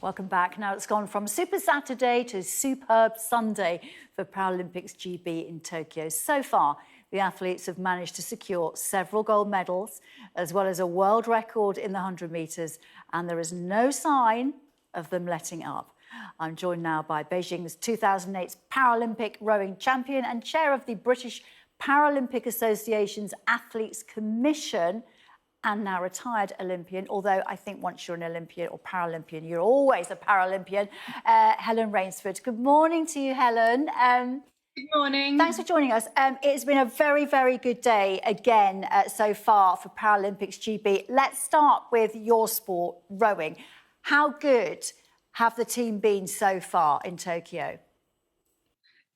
Welcome back. Now it's gone from Super Saturday to Superb Sunday for Paralympics GB in Tokyo. So far, the athletes have managed to secure several gold medals, as well as a world record in the 100 metres, and there is no sign of them letting up. I'm joined now by Beijing's 2008 Paralympic rowing champion and chair of the British Paralympic Association's Athletes Commission, and now retired Olympian, although I think once you're an Olympian or Paralympian, you're always a Paralympian, Helen Rainsford. Good morning to you, Helen. Good morning. Thanks for joining us. It's been a very, very good day again so far for Paralympics GB. Let's start with your sport, rowing. How good have the team been so far in Tokyo?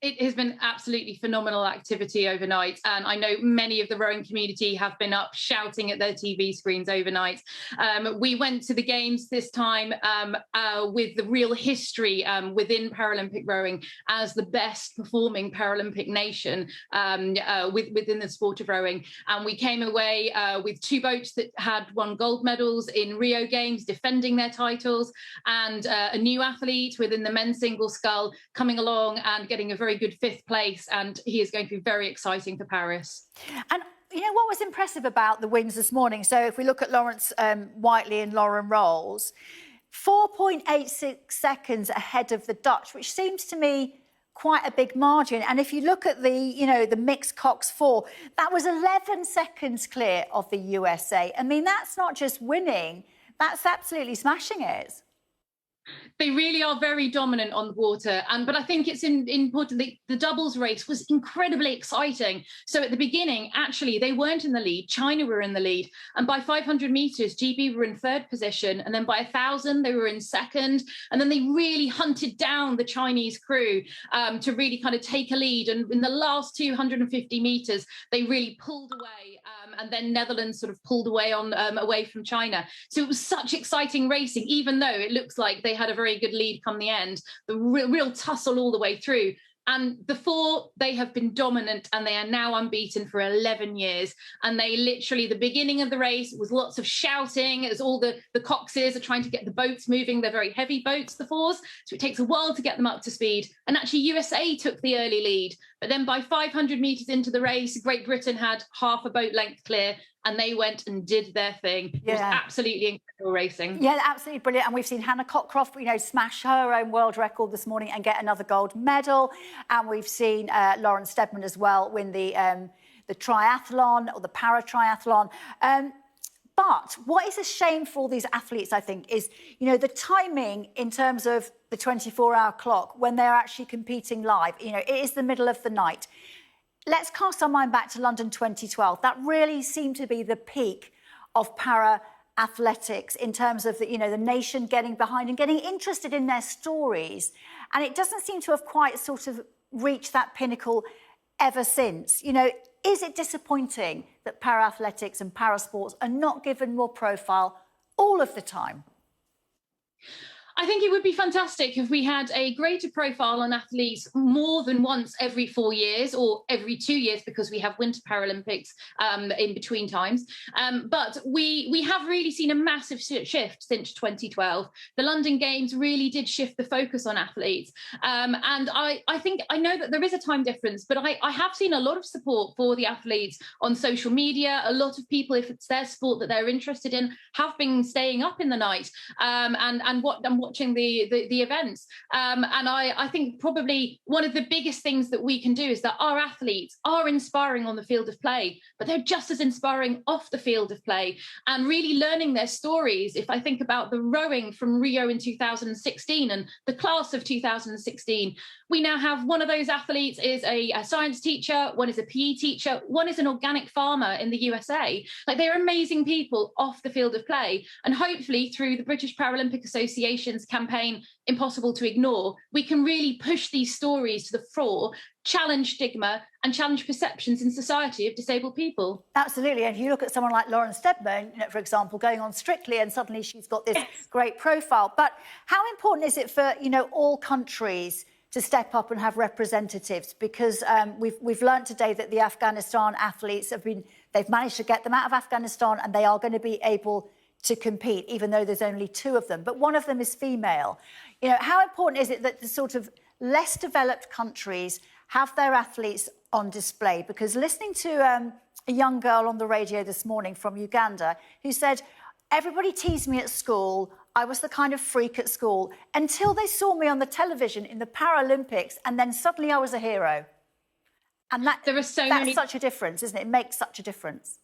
It has been absolutely phenomenal activity overnight, and I know many of the rowing community have been up shouting at their TV screens overnight. We went to the games this time with the real history within Paralympic rowing as the best performing Paralympic nation within the sport of rowing, and we came away with two boats that had won gold medals in Rio Games, defending their titles, and a new athlete within the men's single scull coming along and getting a very good fifth place, and he is going to be very exciting for Paris. And you know what was impressive about the wins this morning? So if we look at Lawrence Whiteley and Lauren Rolls, 4.86 seconds ahead of the Dutch, which seems to me quite a big margin. And if you look at the mixed Cox 4, that was 11 seconds clear of the USA. I mean, that's not just winning, that's absolutely smashing it. They really are very dominant on the water, but I think it's important. The doubles race was incredibly exciting. So at the beginning, actually, they weren't in the lead. China were in the lead, and by 500 meters, GB were in third position, and then by 1,000, they were in second, and then they really hunted down the Chinese crew to really kind of take a lead. And in the last 250 meters, they really pulled away, and then Netherlands sort of pulled away away from China. So it was such exciting racing, even though it looks like they had a very good lead come the end. The real tussle all the way through. And the four, they have been dominant, and they are now unbeaten for 11 years. And they literally, the beginning of the race was lots of shouting as all the coxes are trying to get the boats moving. They're very heavy boats, the fours, so it takes a while to get them up to speed. And actually USA took the early lead. But then by 500 meters into the race, Great Britain had half a boat length clear, and they went and did their thing. Yeah. It was absolutely incredible racing. Yeah, absolutely brilliant. And we've seen Hannah Cockcroft, smash her own world record this morning and get another gold medal. And we've seen Lauren Steadman as well win the triathlon, or the para-triathlon. But what is a shame for all these athletes, I think, is, the timing in terms of the 24-hour clock when they're actually competing live. It is the middle of the night. Let's cast our mind back to London 2012. That really seemed to be the peak of para-athletics in terms of the nation getting behind and getting interested in their stories. And it doesn't seem to have quite sort of reached that pinnacle ever since. Is it disappointing that para-athletics and para-sports are not given more profile all of the time? I think it would be fantastic if we had a greater profile on athletes more than once every 4 years or every 2 years, because we have Winter Paralympics in between times. But we have really seen a massive shift since 2012. The London Games really did shift the focus on athletes. And I know that there is a time difference, but I have seen a lot of support for the athletes on social media. A lot of people, if it's their sport that they're interested in, have been staying up in the night and watching the events. And I think probably one of the biggest things that we can do is that our athletes are inspiring on the field of play, but they're just as inspiring off the field of play, and really learning their stories. If I think about the rowing from Rio in 2016 and the class of 2016, we now have one of those athletes is a science teacher, one is a PE teacher, one is an organic farmer in the USA. Like, they're amazing people off the field of play. And hopefully through the British Paralympic Association's campaign, Impossible to Ignore, we can really push these stories to the fore, challenge stigma and challenge perceptions in society of disabled people. Absolutely. And if you look at someone like Lauren Steadman, for example, going on Strictly, and suddenly she's got this great profile. But how important is it for, all countries to step up and have representatives? Because we've learned today that the Afghanistan athletes they've managed to get them out of Afghanistan, and they are going to be able to compete, even though there's only 2 of them, but one of them is female. You know, how important is it that the sort of less developed countries have their athletes on display? Because listening to a young girl on the radio this morning from Uganda who said, everybody teased me at school, I was the kind of freak at school, until they saw me on the television in the Paralympics, and then suddenly I was a hero. And that's such a difference, isn't it? It makes such a difference.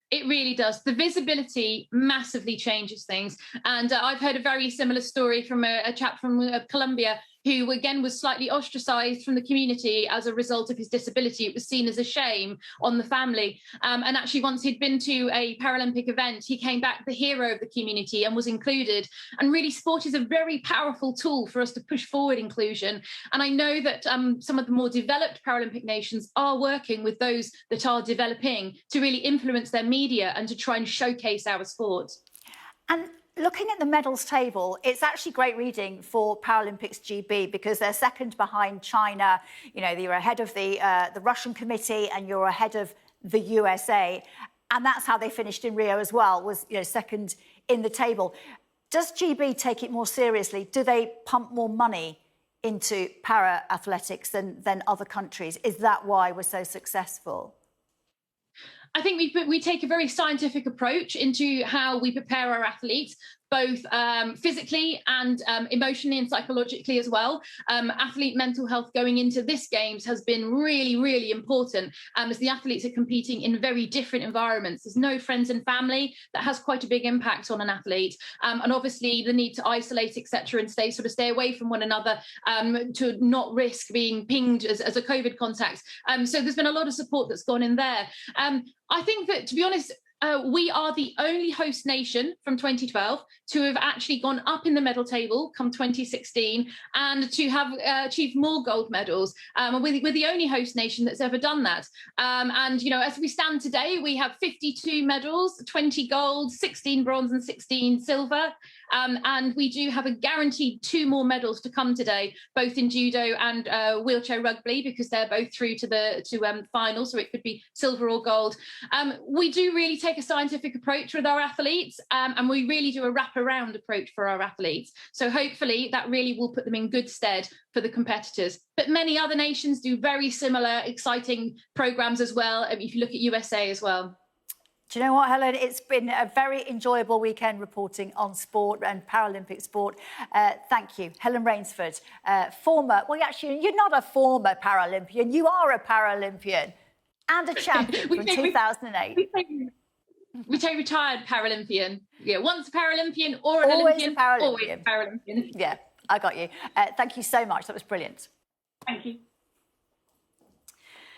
It really does. The visibility massively changes things. And I've heard a very similar story from a chap from Colombia who, again, was slightly ostracized from the community as a result of his disability. It was seen as a shame on the family. And actually, once he'd been to a Paralympic event, he came back the hero of the community and was included. And really, sport is a very powerful tool for us to push forward inclusion. And I know that some of the more developed Paralympic nations are working with those that are developing to really influence their media and to try and showcase our sport. And looking at the medals table, it's actually great reading for Paralympics GB because they're second behind China. You know, you're ahead of the Russian committee and you're ahead of the USA. And that's how they finished in Rio as well, was, you know, second in the table. Does GB take it more seriously? Do they pump more money into para-athletics than other countries? Is that why we're so successful? I think we take a very scientific approach into how we prepare our athletes, both physically and emotionally and psychologically as well. Athlete mental health going into this Games has been really, really important as the athletes are competing in very different environments. There's no friends and family. That has quite a big impact on an athlete. And obviously the need to isolate, etc., and stay away from one another to not risk being pinged as a COVID contact. So there's been a lot of support that's gone in there. I think that, to be honest, we are the only host nation from 2012 to have actually gone up in the medal table come 2016 and to have achieved more gold medals. We're the only host nation that's ever done that. And, you know, as we stand today, we have 52 medals, 20 gold, 16 bronze and 16 silver. And we do have a guaranteed 2 more medals to come today, both in judo and wheelchair rugby, because they're both through to the final, so it could be silver or gold. We do really take a scientific approach with our athletes, and we really do a wrap-around approach for our athletes. So hopefully that really will put them in good stead for the competitors. But many other nations do very similar, exciting programs as well, if you look at USA as well. Do you know what, Helen? It's been a very enjoyable weekend reporting on sport and Paralympic sport. Thank you. Helen Rainsford, former, well, actually, you're not a former Paralympian, you are a Paralympian and a champion from 2008. We say retired Paralympian. Yeah, once a Paralympian or an always Olympian, a Paralympian. always a Paralympian. Yeah, I got you. Thank you so much. That was brilliant. Thank you.